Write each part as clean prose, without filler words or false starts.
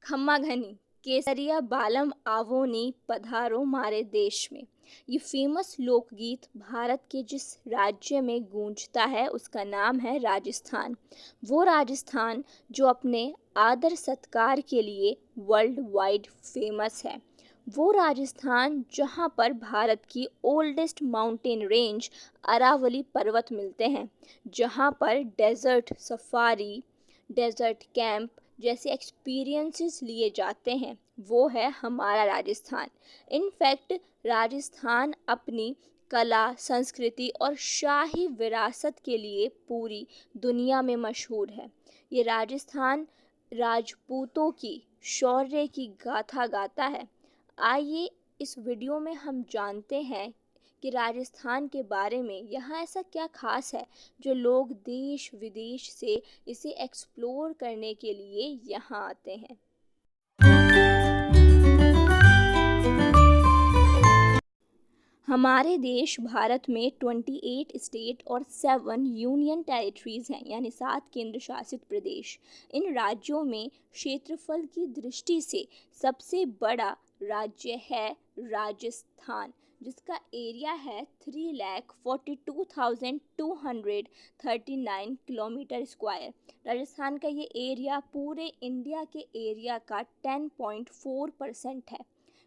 खम्मा घनी केसरिया बालम आवोनी पधारो मारे देश में। ये फेमस लोकगीत भारत के जिस राज्य में गूंजता है उसका नाम है राजस्थान। वो राजस्थान जो अपने आदर सत्कार के लिए वर्ल्ड वाइड फेमस है। वो राजस्थान जहाँ पर भारत की ओल्डेस्ट माउंटेन रेंज अरावली पर्वत मिलते हैं, जहाँ पर डेजर्ट सफारी, डेजर्ट कैंप जैसे एक्सपीरियंसेस लिए जाते हैं, वो है हमारा राजस्थान। इनफैक्ट राजस्थान अपनी कला, संस्कृति और शाही विरासत के लिए पूरी दुनिया में मशहूर है। ये राजस्थान राजपूतों की शौर्य की गाथा गाता है। आइए इस वीडियो में हम जानते हैं कि राजस्थान के बारे में, यहाँ ऐसा क्या खास है जो लोग देश विदेश से इसे एक्सप्लोर करने के लिए यहाँ आते हैं। हमारे देश भारत में 28 स्टेट और 7 यूनियन टेरिटरीज हैं, यानी 7 केंद्र शासित प्रदेश। इन राज्यों में क्षेत्रफल की दृष्टि से सबसे बड़ा राज्य है राजस्थान, जिसका एरिया है 3,42,239 किलोमीटर स्क्वायर। राजस्थान का ये एरिया पूरे इंडिया के एरिया का 10.4% है।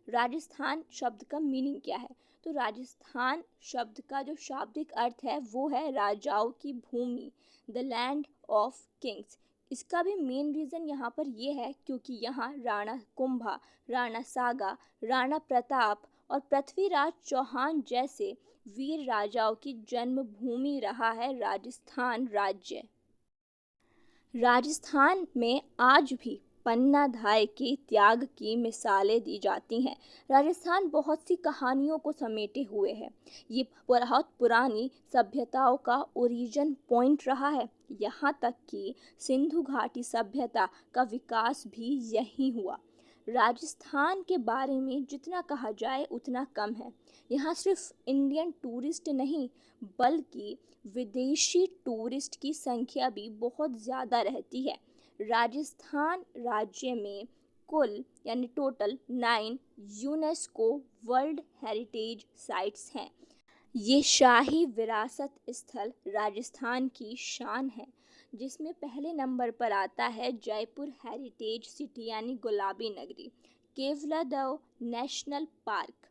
राजस्थान शब्द का मीनिंग क्या है? तो राजस्थान शब्द का जो शाब्दिक अर्थ है वो है राजाओं की भूमि, द लैंड ऑफ किंग्स। इसका भी मेन रीज़न यहाँ पर ये है क्योंकि यहाँ राणा कुंभा, राणा सागा, राणा प्रताप और पृथ्वीराज चौहान जैसे वीर राजाओं की जन्मभूमि रहा है राजस्थान राज्य। राजस्थान में आज भी पन्ना धाय के त्याग की मिसालें दी जाती हैं। राजस्थान बहुत सी कहानियों को समेटे हुए है। ये बहुत पुरानी सभ्यताओं का ओरिजिन पॉइंट रहा है। यहाँ तक कि सिंधु घाटी सभ्यता का विकास भी यहीं हुआ। राजस्थान के बारे में जितना कहा जाए उतना कम है। यहाँ सिर्फ इंडियन टूरिस्ट नहीं बल्कि विदेशी टूरिस्ट की संख्या भी बहुत ज़्यादा रहती है। राजस्थान राज्य में कुल यानी total 9 UNESCO world heritage sites हैं। ये शाही विरासत स्थल राजस्थान की शान है, जिसमें पहले नंबर पर आता है जयपुर हेरिटेज सिटी यानी गुलाबी नगरी, केवलादेव नेशनल पार्क,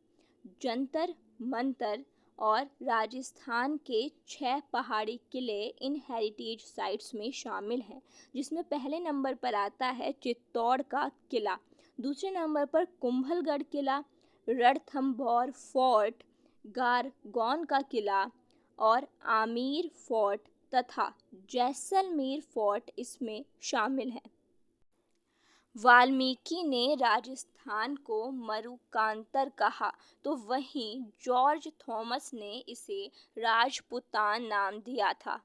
जंतर मंतर और राजस्थान के 6 पहाड़ी किले इन हेरिटेज साइट्स में शामिल हैं, जिसमें पहले नंबर पर आता है चित्तौड़ का किला, दूसरे नंबर पर कुंभलगढ़ किला, रणथंभौर फोर्ट, गारगौन का किला और आमेर फोर्ट तथा जैसलमेर फोर्ट इसमें शामिल हैं। वाल्मीकि ने राजस्थान को मरुकांतर कहा तो वहीं जॉर्ज थॉमस ने इसे राजपुतान नाम दिया था।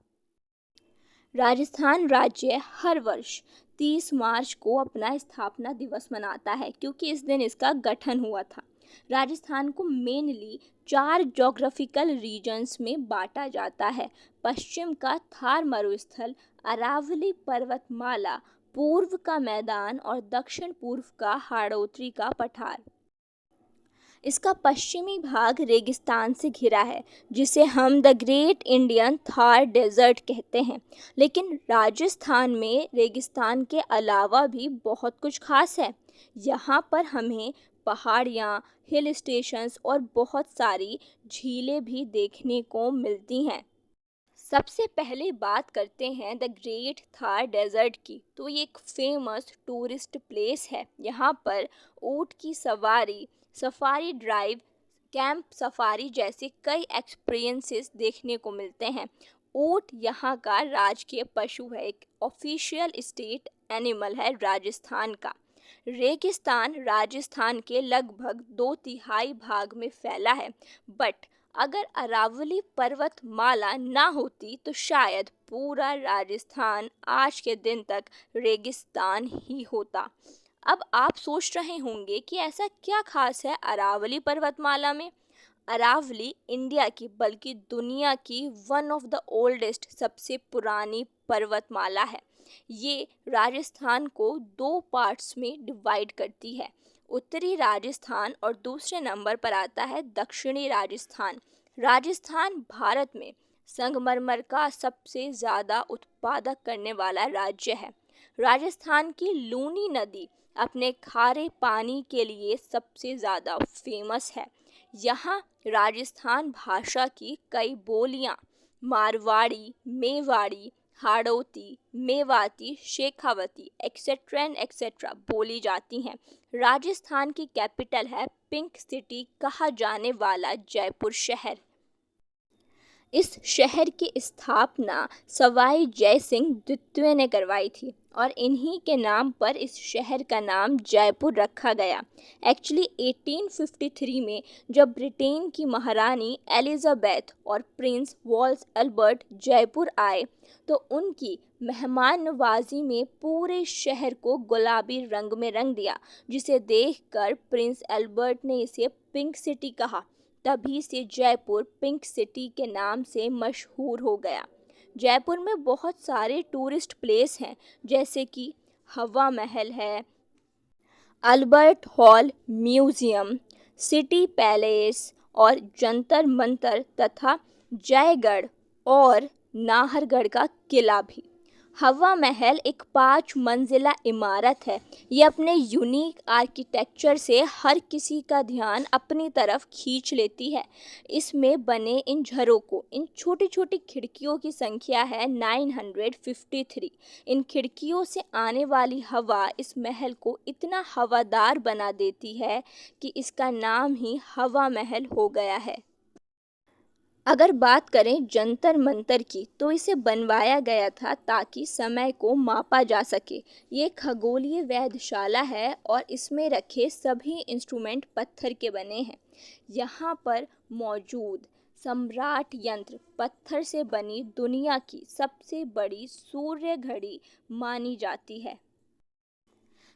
राजस्थान राज्य हर वर्ष 30 मार्च को अपना स्थापना दिवस मनाता है क्योंकि इस दिन इसका गठन हुआ था। राजस्थान को मेनली 4 ज्योग्राफिकल रीजन्स में बांटा जाता है। पश्चिम का थार मरुस्थल, अरावली पर्वतमाला, पूर्व का मैदान और दक्षिण पूर्व का हाड़ौती का पठार। इसका पश्चिमी भाग रेगिस्तान से घिरा है, जिसे हम the great Indian Thar desert कहते हैं। लेकिन राजस्थान में रेगिस्तान के अलावा भी बहुत कुछ खास है। यहाँ पर हमें पहाड़ियाँ, हिल स्टेशंस और बहुत सारी झीलें भी देखने को मिलती हैं। सबसे पहले बात करते हैं द ग्रेट थार डेजर्ट की। तो ये एक फेमस टूरिस्ट प्लेस है। यहाँ पर ऊँट की सवारी, सफारी ड्राइव, कैंप सफारी जैसे कई एक्सपीरियंसेस देखने को मिलते हैं। ऊँट यहाँ का राजकीय पशु है, एक ऑफिशियल स्टेट एनिमल है राजस्थान का। रेगिस्तान राजस्थान के लगभग 2/3 भाग में फैला है, बट अगर अरावली पर्वतमाला ना होती तो शायद पूरा राजस्थान आज के दिन तक रेगिस्तान ही होता। अब आप सोच रहे होंगे कि ऐसा क्या खास है अरावली पर्वतमाला में। अरावली इंडिया की बल्कि दुनिया की वन ऑफ द ओल्डेस्ट सबसे पुरानी पर्वतमाला है। ये राजस्थान को दो पार्ट्स में डिवाइड करती है, उत्तरी राजस्थान और दूसरे नंबर पर आता है दक्षिणी राजस्थान। राजस्थान भारत में संगमरमर का सबसे ज़्यादा उत्पादक करने वाला राज्य है। राजस्थान की लूनी नदी अपने खारे पानी के लिए सबसे ज़्यादा फेमस है। यहाँ राजस्थान भाषा की कई बोलियाँ Marwari, Mewari, Hadoti, Mewati, Shekhawati etcetera and etcetera बोली जाती हैं। राजस्थान की कैपिटल है पिंक सिटी कहा जाने वाला जयपुर शहर। इस शहर की स्थापना सवाई जय सिंह द्वितीय ने करवाई थी और इन्हीं के नाम पर इस शहर का नाम जयपुर रखा गया। एक्चुअली 1853 में जब ब्रिटेन की महारानी एलिजाबेथ और प्रिंस वॉल्स एल्बर्ट जयपुर आए तो उनकी मेहमान नवाजी में पूरे शहर को गुलाबी रंग में रंग दिया, जिसे देखकर प्रिंस एल्बर्ट ने इसे पिंक सिटी कहा। तभी से जयपुर पिंक सिटी के नाम से मशहूर हो गया। जयपुर में बहुत सारे टूरिस्ट प्लेस हैं, जैसे कि हवा महल है, Albert hall museum, city palace और जंतर मंतर तथा जयगढ़ और नाहरगढ़ का किला भी। हवा महल एक 5 मंजिला इमारत है। ये अपने यूनिक आर्किटेक्चर से हर किसी का ध्यान अपनी तरफ खींच लेती है। इसमें बने इन झरोकों, इन छोटी छोटी खिड़कियों की संख्या है 953। इन खिड़कियों से आने वाली हवा इस महल को इतना हवादार बना देती है कि इसका नाम ही हवा महल हो गया है। अगर बात करें जंतर मंतर की तो इसे बनवाया गया था ताकि समय को मापा जा सके। ये खगोलीय वेधशाला है और इसमें रखे सभी इंस्ट्रूमेंट पत्थर के बने हैं। यहाँ पर मौजूद सम्राट यंत्र पत्थर से बनी दुनिया की सबसे बड़ी सूर्य घड़ी मानी जाती है।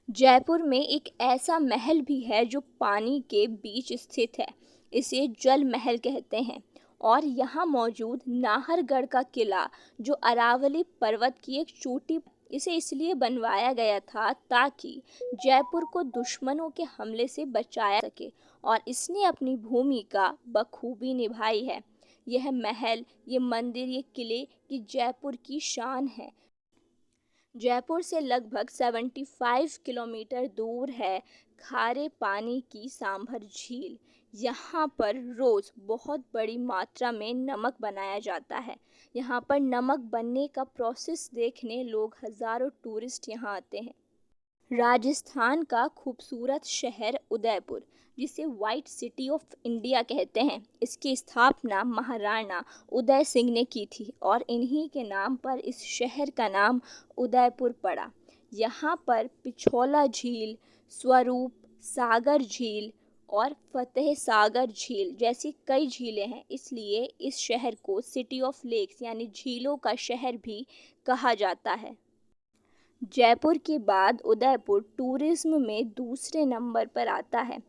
जयपुर में एक ऐसा महल भी है जो पानी के बीच स्थित है, इसे जल महल कहते हैं। और यहाँ मौजूद नाहरगढ़ का किला जो अरावली पर्वत की एक चोटी, इसे इसलिए बनवाया गया था ताकि जयपुर को दुश्मनों के हमले से बचाया सके और इसने अपनी भूमिका बखूबी निभाई है। यह महल, ये मंदिर, ये किले की जयपुर की शान है। जयपुर से लगभग 75 किलोमीटर दूर है खारे पानी की सांभर झील। यहाँ पर रोज़ बहुत बड़ी मात्रा में नमक बनाया जाता है। यहाँ पर नमक बनने का प्रोसेस देखने लोग हज़ारों टूरिस्ट यहाँ आते हैं। राजस्थान का खूबसूरत शहर उदयपुर, जिसे वाइट सिटी ऑफ इंडिया कहते हैं, इसकी स्थापना महाराणा उदय सिंह ने की थी और इन्हीं के नाम पर इस शहर का नाम उदयपुर पड़ा। यहाँ पर पिछोला झील, स्वरूप सागर झील और फतेह सागर झील जैसी कई झीलें हैं, इसलिए इस शहर को सिटी ऑफ लेक्स यानी झीलों का शहर भी कहा जाता है। जयपुर के बाद उदयपुर टूरिज्म में दूसरे नंबर पर आता है।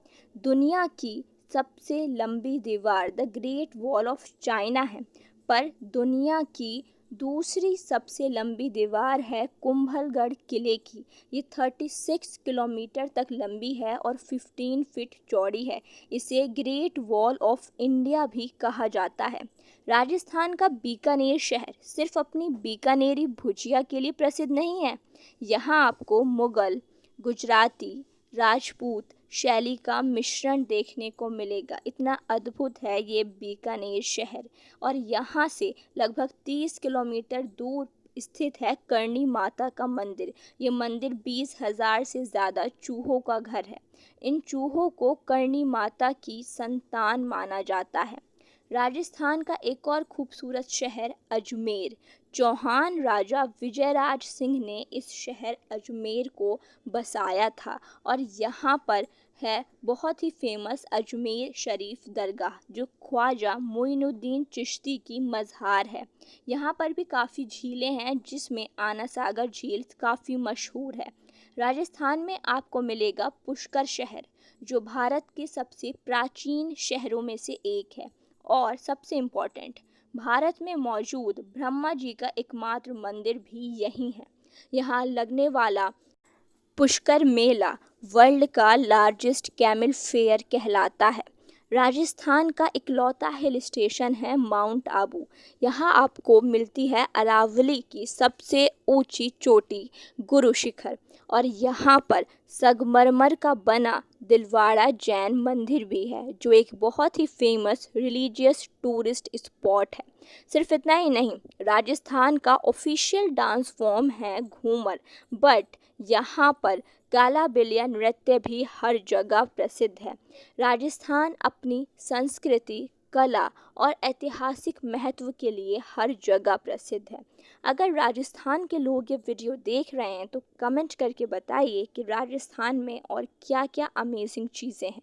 दुनिया की सबसे लंबी दीवार the great wall of China है, पर दुनिया की दूसरी सबसे लंबी दीवार है कुंभलगढ़ किले की। ये 36 किलोमीटर तक लंबी है और 15 फीट चौड़ी है। इसे ग्रेट वॉल ऑफ इंडिया भी कहा जाता है। राजस्थान का बीकानेर शहर सिर्फ अपनी बीकानेरी भुजिया के लिए प्रसिद्ध नहीं है। यहाँ आपको मुगल, गुजराती, राजपूत शैली का मिश्रण देखने को मिलेगा। इतना अद्भुत है ये बीकानेर शहर। और यहाँ से लगभग 30 किलोमीटर दूर स्थित है करणी माता का मंदिर। ये मंदिर 20,000 से ज़्यादा चूहों का घर है। इन चूहों को करणी माता की संतान माना जाता है। राजस्थान का एक और खूबसूरत शहर अजमेर। चौहान राजा विजयराज सिंह ने इस शहर अजमेर को बसाया था और यहाँ पर है बहुत ही फेमस अजमेर शरीफ दरगाह, जो ख्वाजा मोइनुद्दीन चिश्ती की मज़ार है। यहाँ पर भी काफ़ी झीलें हैं, जिसमें आना सागर झील काफ़ी मशहूर है। राजस्थान में आपको मिलेगा पुष्कर शहर, जो भारत के सबसे प्राचीन शहरों में से एक है। और सबसे इम्पॉर्टेंट, भारत में मौजूद ब्रह्मा जी का एकमात्र मंदिर भी यही है। यहाँ लगने वाला पुष्कर मेला वर्ल्ड का लार्जेस्ट कैमल फेयर कहलाता है। राजस्थान का इकलौता हिल स्टेशन है माउंट आबू। यहाँ आपको मिलती है अरावली की सबसे ऊंची चोटी गुरु शिखर, और यहाँ पर संगमरमर का बना दिलवाड़ा जैन मंदिर भी है, जो एक बहुत ही फेमस रिलीजियस टूरिस्ट स्पॉट है। सिर्फ इतना ही नहीं, राजस्थान का ऑफिशियल डांस फॉर्म है घूमर, बट यहाँ पर कालाबिलिया नृत्य भी हर जगह प्रसिद्ध है। राजस्थान अपनी संस्कृति, कला और ऐतिहासिक महत्व के लिए हर जगह प्रसिद्ध है। अगर राजस्थान के लोग ये वीडियो देख रहे हैं तो कमेंट करके बताइए कि राजस्थान में और क्या क्या अमेजिंग चीज़ें हैं।